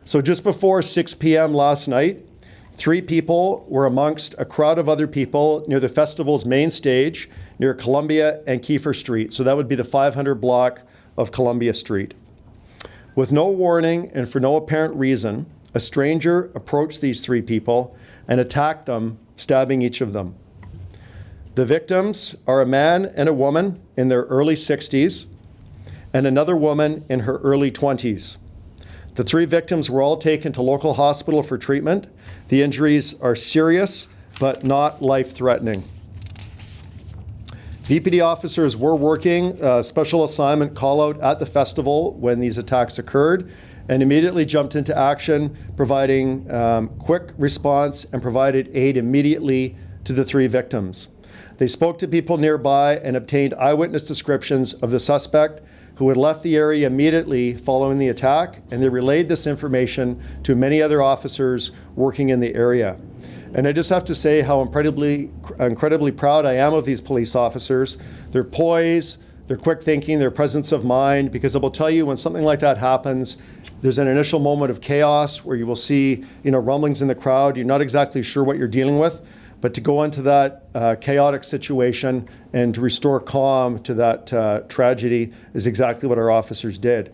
So just before 6 p.m. last night, 3 people were amongst a crowd of other people near the festival's main stage, near Columbia and Kiefer Street. So that would be the 500 block of Columbia Street. With no warning and for no apparent reason, a stranger approached these 3 people and attacked them, stabbing each of them. The victims are a man and a woman in their early 60s and another woman in her early 20s. The 3 victims were all taken to local hospital for treatment. The injuries are serious, but not life-threatening. VPD officers were working a special assignment call-out at the festival when these attacks occurred and immediately jumped into action, providing quick response and provided aid immediately to the 3 victims. They spoke to people nearby and obtained eyewitness descriptions of the suspect who had left the area immediately following the attack, and they relayed this information to many other officers working in the area. And I just have to say how incredibly proud I am of these police officers. Their poise, their quick thinking, their presence of mind, because I will tell you when something like that happens, there's an initial moment of chaos where you will see, rumblings in the crowd. You're not exactly sure what you're dealing with, but to go into that chaotic situation and to restore calm to that tragedy is exactly what our officers did.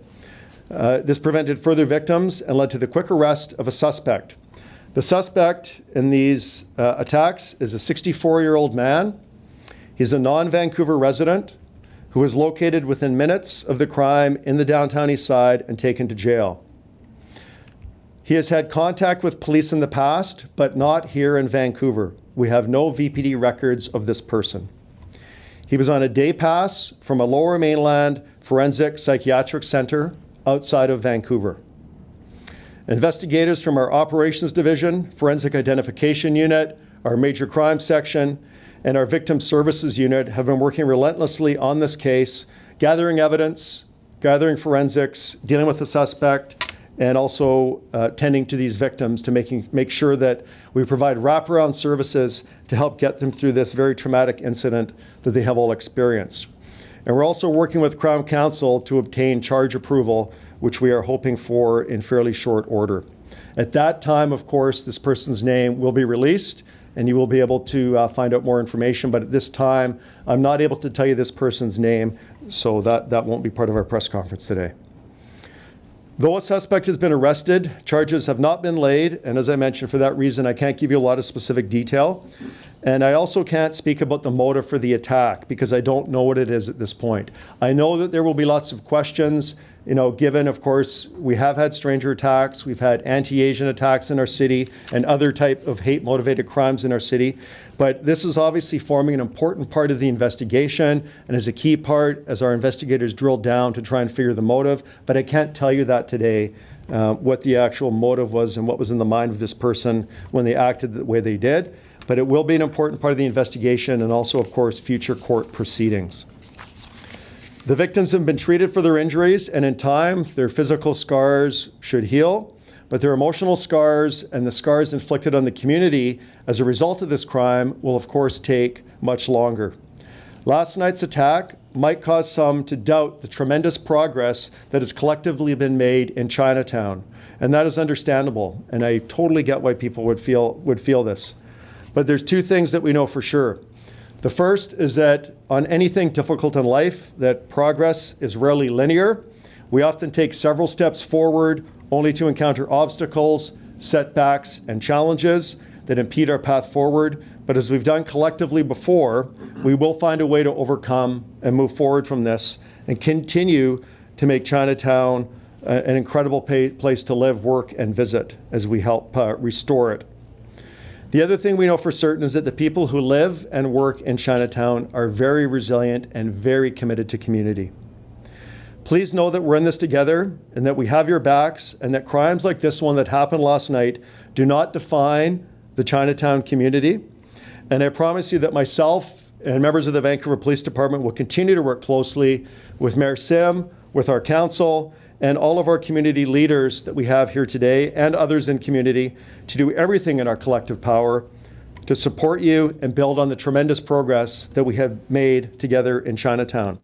This prevented further victims and led to the quick arrest of a suspect. The suspect in these attacks is a 64-year-old man. He's a non-Vancouver resident who was located within minutes of the crime in the downtown east side and taken to jail. He has had contact with police in the past, but not here in Vancouver. We have no VPD records of this person. He was on a day pass from a Lower Mainland Forensic Psychiatric Center outside of Vancouver. Investigators from our Operations Division, Forensic Identification Unit, our Major Crime Section, and our Victim Services Unit have been working relentlessly on this case, gathering evidence, gathering forensics, dealing with the suspect, and also tending to these victims to make sure that we provide wraparound services to help get them through this very traumatic incident that they have all experienced. And we're also working with Crown Counsel to obtain charge approval, which we are hoping for in fairly short order. At that time, of course, this person's name will be released and you will be able to find out more information. But at this time, I'm not able to tell you this person's name, so that won't be part of our press conference today. Though a suspect has been arrested, charges have not been laid, and as I mentioned, for that reason, I can't give you a lot of specific detail. And I also can't speak about the motive for the attack because I don't know what it is at this point. I know that there will be lots of questions, given, of course, we have had stranger attacks, we've had anti-Asian attacks in our city, and other type of hate-motivated crimes in our city. But this is obviously forming an important part of the investigation and is a key part as our investigators drill down to try and figure the motive. But I can't tell you that today, what the actual motive was and what was in the mind of this person when they acted the way they did. But it will be an important part of the investigation and also, of course, future court proceedings. The victims have been treated for their injuries, and in time, their physical scars should heal, but their emotional scars and the scars inflicted on the community as a result of this crime will, of course, take much longer. Last night's attack might cause some to doubt the tremendous progress that has collectively been made in Chinatown, and that is understandable, and I totally get why people would feel this. But there's 2 things that we know for sure. The first is that on anything difficult in life, that progress is rarely linear. We often take several steps forward only to encounter obstacles, setbacks, and challenges that impede our path forward. But as we've done collectively before, we will find a way to overcome and move forward from this and continue to make Chinatown an incredible place to live, work, and visit as we help restore it. The other thing we know for certain is that the people who live and work in Chinatown are very resilient and very committed to community. Please know that we're in this together and that we have your backs and that crimes like this one that happened last night do not define the Chinatown community. And I promise you that myself and members of the Vancouver Police Department will continue to work closely with Mayor Sim, with our council, and all of our community leaders that we have here today and others in community to do everything in our collective power to support you and build on the tremendous progress that we have made together in Chinatown.